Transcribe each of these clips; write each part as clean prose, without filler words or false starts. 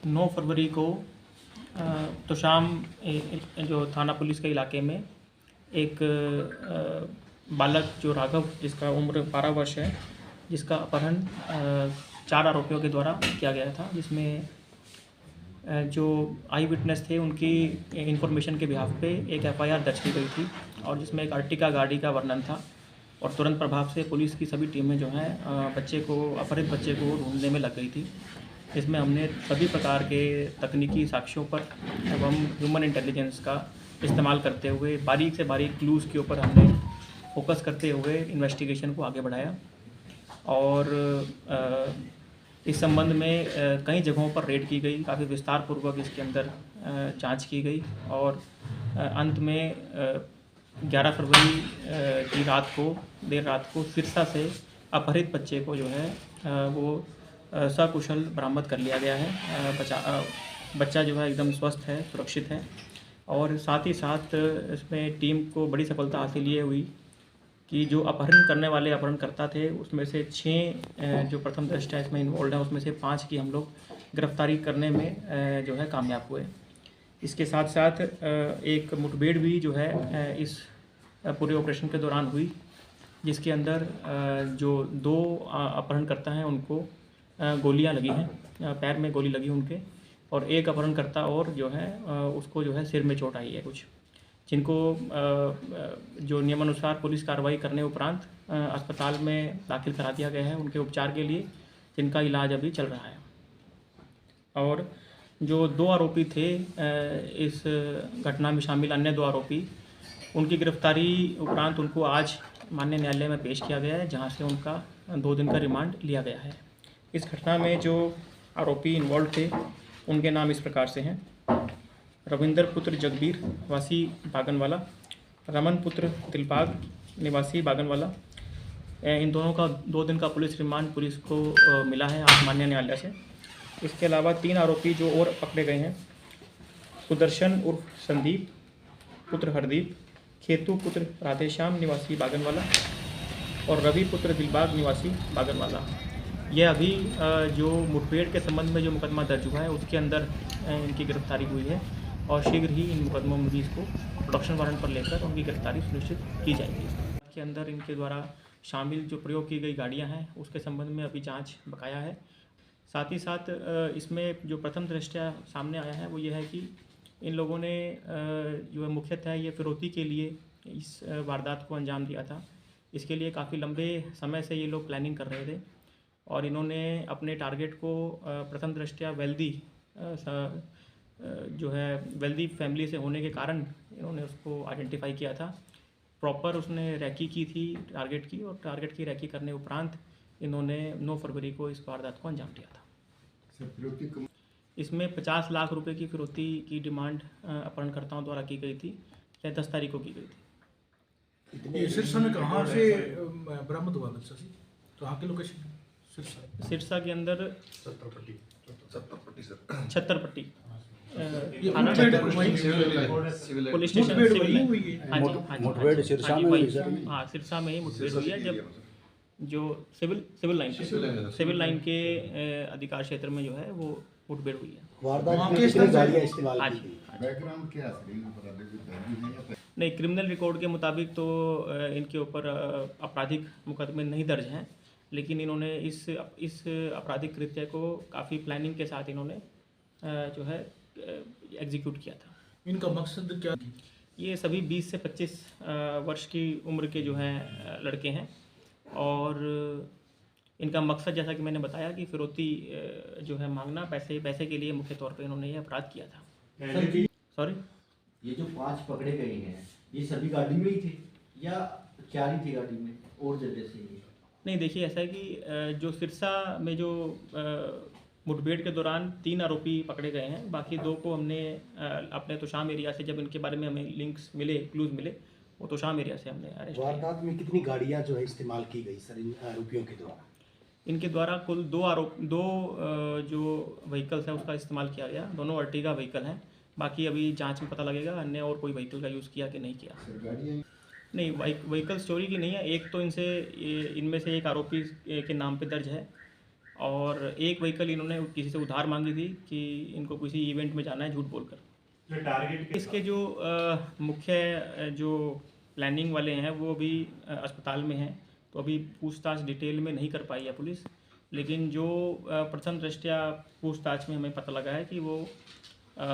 9 फरवरी को तोशाम जो थाना पुलिस के इलाके में एक बालक जो राघव, जिसका उम्र 12 वर्ष है, जिसका अपहरण 4 आरोपियों के द्वारा किया गया था, जिसमें जो आई विटनेस थे उनकी इंफॉर्मेशन के बिहाफ पे एक एफआईआर दर्ज की गई थी और जिसमें एक अर्टिका गाड़ी का वर्णन था। और तुरंत प्रभाव से पुलिस की सभी टीमें जो हैं अपहरित बच्चे को ढूंढने में लग गई थी। इसमें हमने सभी प्रकार के तकनीकी साक्ष्यों पर एवं ह्यूमन इंटेलिजेंस का इस्तेमाल करते हुए बारीक से बारीक क्लूज़ के ऊपर हमने फोकस करते हुए इन्वेस्टिगेशन को आगे बढ़ाया। और इस संबंध में कई जगहों पर रेड की गई, काफ़ी विस्तार पूर्वक इसके अंदर जांच की गई और अंत में 11 फरवरी की देर रात को सिरसा से अपहरित बच्चे को जो है वो सकुशल बरामद कर लिया गया है। बच्चा जो है एकदम स्वस्थ है, सुरक्षित है। और साथ ही साथ इसमें टीम को बड़ी सफलता हासिल ये हुई कि जो अपहरण करने वाले अपहरणकर्ता थे उसमें से 6 जो प्रथम दृष्टया इसमें इन्वॉल्व हैं, उसमें से 5 की हम लोग गिरफ्तारी करने में जो है कामयाब हुए। इसके साथ साथ एक मुठभेड़ भी जो है इस पूरे ऑपरेशन के दौरान हुई, जिसके अंदर जो 2 अपहरणकर्ता हैं उनको गोलियां लगी हैं, पैर में गोली लगी उनके, और एक अपहरणकर्ता और जो है उसको जो है सिर में चोट आई है कुछ, जिनको जो नियमानुसार पुलिस कार्रवाई करने उपरांत अस्पताल में दाखिल करा दिया गया है उनके उपचार के लिए, जिनका इलाज अभी चल रहा है। और जो 2 आरोपी थे इस घटना में शामिल, अन्य 2 आरोपी, उनकी गिरफ्तारी उपरांत उनको आज माननीय न्यायालय में पेश किया गया है, जहां से उनका 2 दिन का रिमांड लिया गया है। इस घटना में जो आरोपी इन्वॉल्व थे उनके नाम इस प्रकार से हैं: रविंदर पुत्र जगबीर वासी बागनवाला, रमन पुत्र दिलबाग निवासी बागनवाला। इन दोनों का 2 दिन का पुलिस रिमांड पुलिस को मिला है आज माननीय न्यायालय से। इसके अलावा 3 आरोपी जो और पकड़े गए हैं: सुदर्शन उर्फ संदीप पुत्र हरदीप, खेतू पुत्र राधेश्याम निवासी बागनवाला और रवि पुत्र दिलबाग निवासी बागनवाला। यह अभी जो मुठभेड़ के संबंध में जो मुकदमा दर्ज हुआ है उसके अंदर इनकी गिरफ्तारी हुई है और शीघ्र ही इन मुकदमों में भी इसको प्रोडक्शन वारंट पर लेकर उनकी गिरफ्तारी सुनिश्चित की जाएगी। इसके अंदर इनके द्वारा शामिल जो प्रयोग की गई गाड़ियां हैं उसके संबंध में अभी जांच बकाया है। साथ ही साथ इसमें जो प्रथम दृष्टया सामने आया है वो ये है कि इन लोगों ने जो है मुख्यतः ये फिरौती के लिए इस वारदात को अंजाम दिया था। इसके लिए काफ़ी लंबे समय से ये लोग प्लानिंग कर रहे थे और इन्होंने अपने टारगेट को प्रथम दृष्टया वेल्दी फैमिली से होने के कारण इन्होंने उसको आइडेंटिफाई किया था। प्रॉपर उसने रैकी की थी टारगेट की, और टारगेट की रैकी करने उपरांत इन्होंने 9 फरवरी को इस वारदात को अंजाम दिया था। इसमें 50 लाख रुपए की फिरौती की डिमांड अपहरणकर्ताओं द्वारा की गई थी, या 10 तारीख को की गई थी। ये सिरसा में कहाँ से बरामद हुआ बच्चा? तो यहाँ के लोकेशन सिरसा के अंदर छत्तरपट्टी पुलिस स्टेशन सिविल लाइन। हाँ, सिरसा में ही मुठभेड़ हुई है, जब जो सिविल लाइन के अधिकार क्षेत्र में जो है वो मुठभेड़ हुई है। नहीं, क्रिमिनल रिकॉर्ड के मुताबिक तो इनके ऊपर आपराधिक मुकदमे नहीं दर्ज हैं, लेकिन इन्होंने इस आपराधिक कृत्य को काफ़ी प्लानिंग के साथ इन्होंने जो है एग्जीक्यूट किया था। इनका मकसद क्या? ये सभी 20 से 25 वर्ष की उम्र के जो हैं लड़के हैं और इनका मकसद, जैसा कि मैंने बताया, कि फिरौती जो है मांगना, पैसे के लिए मुख्य तौर पे इन्होंने ये अपराध किया था। सॉरी, ये जो 5 पकड़े गए हैं ये सभी गाड़ी में ही थे या 4 ही थे गाड़ी में और जगह से? नहीं, देखिए ऐसा है कि जो सिरसा में जो मुठभेड़ के दौरान 3 आरोपी पकड़े गए हैं, बाकी 2 को हमने अपने तोशाम एरिया से, जब इनके बारे में हमें लिंक्स मिले, क्लूज मिले, वो तोशाम एरिया से हमने अरेस्ट किया। वारदात में कितनी गाड़ियां जो है इस्तेमाल की गई सर इन आरोपियों के द्वारा? इनके द्वारा कुल 2 जो व्हीकल्स हैं उसका इस्तेमाल किया गया। दोनों अर्टिगा व्हीकल हैं, बाकी अभी जांच में पता लगेगा अन्य और कोई व्हीकल का यूज़ किया कि नहीं किया। नहीं, व्हीकल चोरी की नहीं है। एक तो इनमें से एक आरोपी के नाम पे दर्ज है और एक व्हीकल इन्होंने किसी से उधार मांगी थी कि इनको किसी इवेंट में जाना है झूठ बोलकर। टारगेट इसके जो मुख्य जो प्लानिंग वाले हैं वो अभी अस्पताल में हैं, तो अभी पूछताछ डिटेल में नहीं कर पाई है पुलिस। लेकिन जो प्रथम दृष्टया पूछताछ में हमें पता लगा है कि वो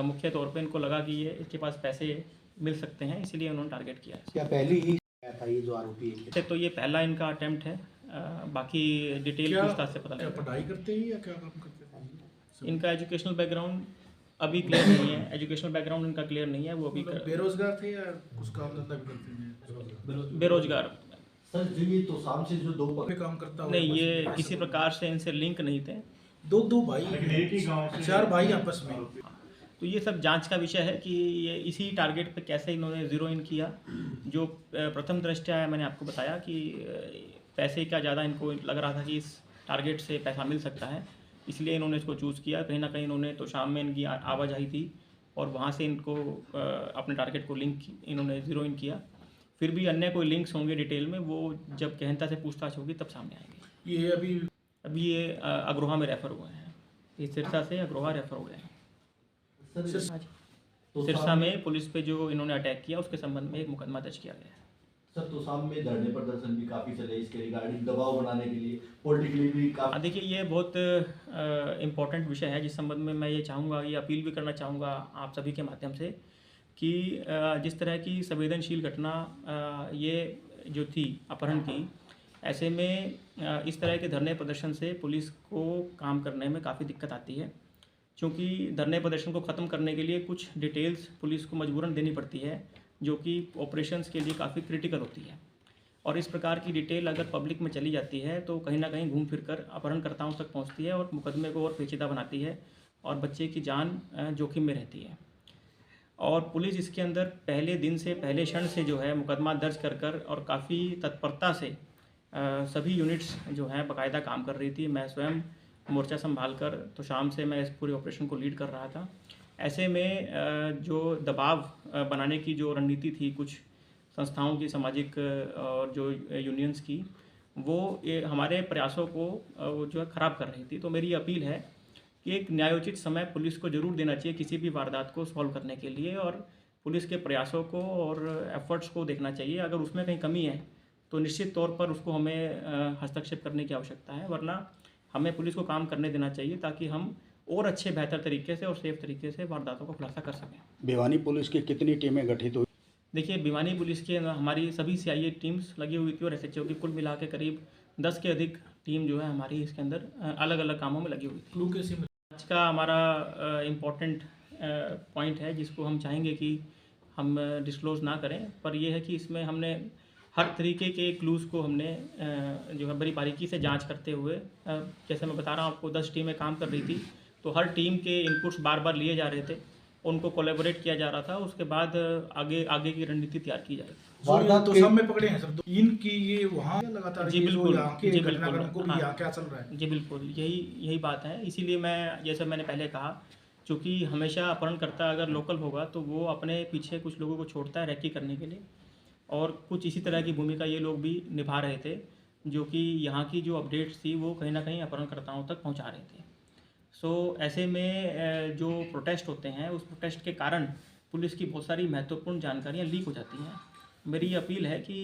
मुख्य तौर पे इनको लगा कि ये इसके पास पैसे मिल सकते हैं, इसीलिए उन्होंने टारगेट किया है। क्या पहले ही आया था ये जो आरोपी है? तो ये पहला इनका अटेम्प्ट है। बाकी डिटेल क्या पूछताछ से पता क्या लगेगा। पढ़ाई करते हैं या क्या काम करते हैं? इनका एजुकेशनल बैकग्राउंड अभी क्लियर नहीं है, एजुकेशनल बैकग्राउंड इनका क्लियर नहीं है, वो अभी मतलब बेरोजगार थे या कुछ काम धंधा भी करते हैं? बेरोजगार। सर जो ये तोशाम से जो दो पे काम करता हो नहीं, ये किसी प्रकार से इनसे लिंक नहीं थे। दो भाई लेकिन एक ही गांव से 4 भाई आपस में। तो ये सब जांच का विषय है कि ये इसी टारगेट पे कैसे इन्होंने ज़ीरो इन किया। जो प्रथम दृष्टया है, मैंने आपको बताया कि पैसे का ज़्यादा इनको लग रहा था कि इस टारगेट से पैसा मिल सकता है, इसलिए इन्होंने इसको चूज़ किया। कहीं ना कहीं इन्होंने तो शाम में इनकी आवाजाही थी और वहाँ से इनको अपने टारगेट को लिंक इन्होंने ज़ीरो इन किया। फिर भी अन्य कोई लिंक्स होंगे डिटेल में, वो जब गहनता से पूछताछ होगी तब सामने आएंगे। ये अभी ये अग्रोहा में रेफ़र हुए हैं, ये सिरसा से अग्रोहा रेफ़र हुए हैं। सिरसा में पुलिस पे जो इन्होंने अटैक किया उसके संबंध में एक मुकदमा दर्ज किया गया है। सर तोशाम में धरने प्रदर्शन भी काफी चले इसके रिगार्डिंग दबाव बनाने के लिए पॉलिटिकली भी काफी। देखिए, ये बहुत इम्पोर्टेंट विषय है जिस संबंध में मैं ये चाहूँगा, ये अपील भी करना चाहूँगा आप सभी के माध्यम से कि जिस तरह की संवेदनशील घटना ये जो थी अपहरण की, ऐसे में इस तरह के धरने प्रदर्शन से पुलिस को काम करने में काफ़ी दिक्कत आती है, क्योंकि धरने प्रदर्शन को ख़त्म करने के लिए कुछ डिटेल्स पुलिस को मजबूरन देनी पड़ती है, जो कि ऑपरेशंस के लिए काफ़ी क्रिटिकल होती है। और इस प्रकार की डिटेल अगर पब्लिक में चली जाती है तो कहीं ना कहीं घूम फिर कर अपहरणकर्ताओं तक पहुंचती है और मुकदमे को और पेचीदा बनाती है और बच्चे की जान जोखिम में रहती है। और पुलिस इसके अंदर पहले दिन से, पहले क्षण से जो है मुकदमा दर्ज कर और काफ़ी तत्परता से सभी यूनिट्स जो हैं बाकायदा काम कर रही थी। मैं स्वयं मोर्चा संभाल कर तो शाम से मैं इस पूरे ऑपरेशन को लीड कर रहा था। ऐसे में जो दबाव बनाने की जो रणनीति थी कुछ संस्थाओं की, सामाजिक और जो यूनियंस की, वो ये हमारे प्रयासों को जो है ख़राब कर रही थी। तो मेरी अपील है कि एक न्यायोचित समय पुलिस को ज़रूर देना चाहिए किसी भी वारदात को सॉल्व करने के लिए, और पुलिस के प्रयासों को और एफर्ट्स को देखना चाहिए। अगर उसमें कहीं कमी है तो निश्चित तौर पर उसको हमें हस्तक्षेप करने की आवश्यकता है, वरना हमें पुलिस को काम करने देना चाहिए ताकि हम और अच्छे बेहतर तरीके से और सेफ तरीके से वारदातों को खुलासा कर सकें। भिवानी पुलिस की कितनी टीमें गठित हुई? देखिए, भिवानी पुलिस की हमारी सभी CIA टीम्स लगी हुई थी और SHO की कुल मिला के करीब 10 के अधिक टीम जो है हमारी इसके अंदर अलग अलग कामों में लगी हुई थी। क्लू कैसे आज का हमारा इम्पोर्टेंट पॉइंट है जिसको हम चाहेंगे कि हम डिस्क्लोज़ ना करें, पर यह है कि इसमें हमने हर तरीके के क्लूज़ को हमने जो है बड़ी बारीकी से जांच करते हुए, जैसे मैं बता रहा हूँ आपको, 10 टीमें काम कर रही थी, तो हर टीम के इनपुट्स बार बार लिए जा रहे थे, उनको कोलैबोरेट किया जा रहा था, उसके बाद आगे की रणनीति तैयार की जाएगी। वारदात तो सब में पकड़े हैं सर, इनकी ये वहाँ लगातार जी बिल्कुल, जी बिल्कुल, यहाँ क्या चल रहा है? जी बिल्कुल, यही बात है। इसीलिए मैं, जैसे मैंने पहले कहा, चूँकि हमेशा अपहरणकर्ता अगर लोकल होगा तो वो अपने पीछे कुछ लोगों को छोड़ता है रैकी करने के लिए, और कुछ इसी तरह की भूमिका ये लोग भी निभा रहे थे, जो कि यहाँ की जो अपडेट्स थी वो कहीं ना कहीं अपहरणकर्ताओं तक पहुँचा रहे थे। सो ऐसे में जो प्रोटेस्ट होते हैं, उस प्रोटेस्ट के कारण पुलिस की बहुत सारी महत्वपूर्ण जानकारियाँ लीक हो जाती हैं। मेरी अपील है कि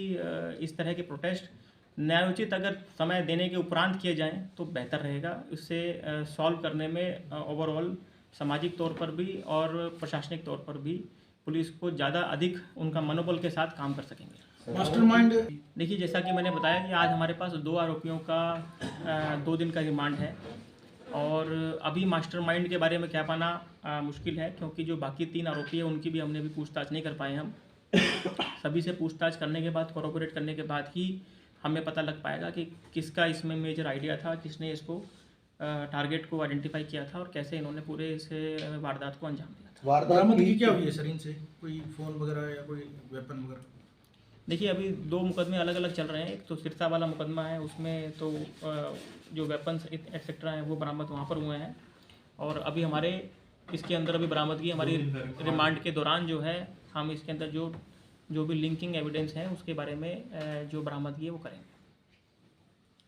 इस तरह के प्रोटेस्ट न्यायोचित अगर समय देने के उपरांत किए जाएं तो बेहतर रहेगा। इससे सॉल्व करने में ओवरऑल सामाजिक तौर पर भी और प्रशासनिक तौर पर भी पुलिस को ज़्यादा अधिक उनका मनोबल के साथ काम कर सकेंगे। मास्टरमाइंड, देखिए, जैसा कि मैंने बताया कि आज हमारे पास 2 आरोपियों का 2 दिन का रिमांड है, और अभी मास्टरमाइंड के बारे में क्या पाना मुश्किल है, क्योंकि जो बाकी 3 आरोपी हैं उनकी भी हमने अभी पूछताछ नहीं कर पाए। हम सभी से पूछताछ करने के बाद, कोऑपरेट करने के बाद ही हमें पता लग पाएगा कि किसका इसमें मेजर आइडिया था, किसने इसको टारगेट को आइडेंटिफाई किया था और कैसे इन्होंने पूरे इस वारदात को अंजाम दिया था। बरामद की क्या हुई है सर इनसे? कोई फ़ोन वगैरह या कोई वेपन वगैरह? देखिए, अभी 2 मुकदमे अलग अलग चल रहे हैं। एक तो सिरसा वाला मुकदमा है, उसमें तो जो वेपन्स एक्सेट्रा हैं वो बरामद वहाँ पर हुए हैं, और अभी हमारे इसके अंदर अभी बरामदगी हमारी रिमांड के दौरान जो है, हम इसके अंदर जो भी लिंकिंग एविडेंस है उसके बारे में जो बरामदगी है वो करेंगे।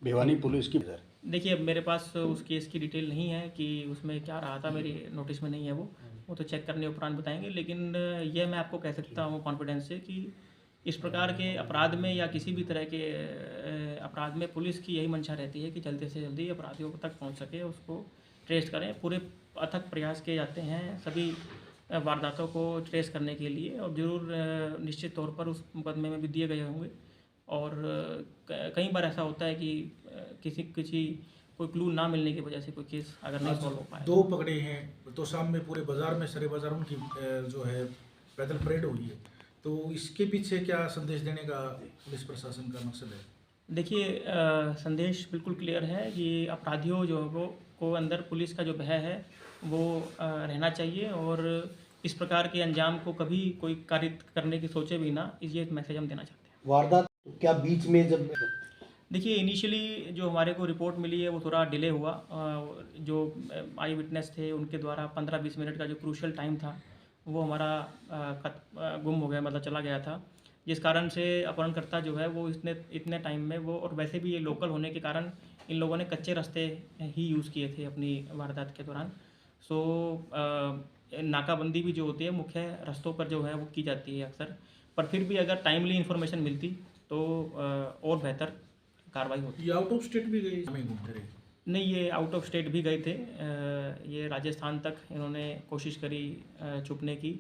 भिवानी पुलिस की देखिए, अब मेरे पास उस केस की डिटेल नहीं है कि उसमें क्या रहा था, मेरी नोटिस में नहीं है वो तो चेक करने उपरांत बताएंगे। लेकिन ये मैं आपको कह सकता हूँ कॉन्फिडेंस से कि इस प्रकार के अपराध में या किसी भी तरह के अपराध में पुलिस की यही मंशा रहती है कि जल्दी से जल्दी अपराधियों तक पहुँच सके, उसको ट्रेस करें। पूरे अथक प्रयास किए जाते हैं सभी वारदातों को ट्रेस करने के लिए, और ज़रूर निश्चित तौर पर उस मुकदमे में भी दिए गए होंगे। और कई बार ऐसा होता है कि किसी कोई क्लू ना मिलने की वजह से कोई केस अगर नहीं सॉल्व हो पाए। 2 पकड़े हैं तो शाम में पूरे बाजार में सरे बाजार उनकी जो है पैदल परेड हुई है, तो इसके पीछे क्या संदेश देने का पुलिस प्रशासन का मकसद है? देखिए, संदेश बिल्कुल क्लियर है कि अपराधियों जो को अंदर पुलिस का जो भय है वो रहना चाहिए, और इस प्रकार के अंजाम को कभी कोई कार्य करने की सोचे भी ना, ये मैसेज हम देना चाहते हैं। वारदात क्या बीच में जब देखिए, इनिशियली जो हमारे को रिपोर्ट मिली है वो थोड़ा डिले हुआ। जो आई विटनेस थे उनके द्वारा 15-20 मिनट का जो क्रूशियल टाइम था वो हमारा गुम हो गया, मतलब चला गया था, जिस कारण से अपहरणकर्ता जो है वो इतने टाइम में वो, और वैसे भी ये लोकल होने के कारण इन लोगों ने कच्चे रास्ते ही यूज़ किए थे अपनी वारदात के दौरान। सो नाकाबंदी भी जो होती है मुख्य रास्तों पर जो है वो की जाती है अक्सर, पर फिर भी अगर टाइमली इन्फॉर्मेशन मिलती तो और बेहतर कार्रवाई होती। ये आउट ऑफ स्टेट भी गई हमें घूमते रहे? नहीं, ये आउट ऑफ स्टेट भी गए थे। ये राजस्थान तक इन्होंने कोशिश करी छुपने की,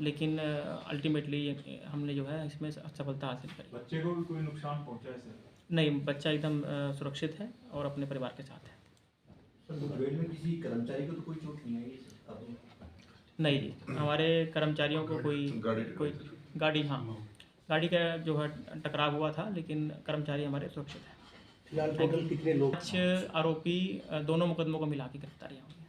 लेकिन अल्टीमेटली हमने जो है इसमें सफलता हासिल करी। बच्चे को भी कोई नुकसान पहुंचा है सर? नहीं, बच्चा एकदम सुरक्षित है और अपने परिवार के साथ है। सर मुठभेड़ में किसी कर्मचारी को तो कोई चोट नहीं आई सर अब? नहीं जी, हमारे कर्मचारियों को कोई गाड़ी, हाँ, गाड़ी का जो है टकराव हुआ था, लेकिन कर्मचारी हमारे सुरक्षित हैं। फिलहाल टोटल कितने लोग? 5 आरोपी दोनों मुकदमों को मिला के गिरफ्तारियाँ हुई।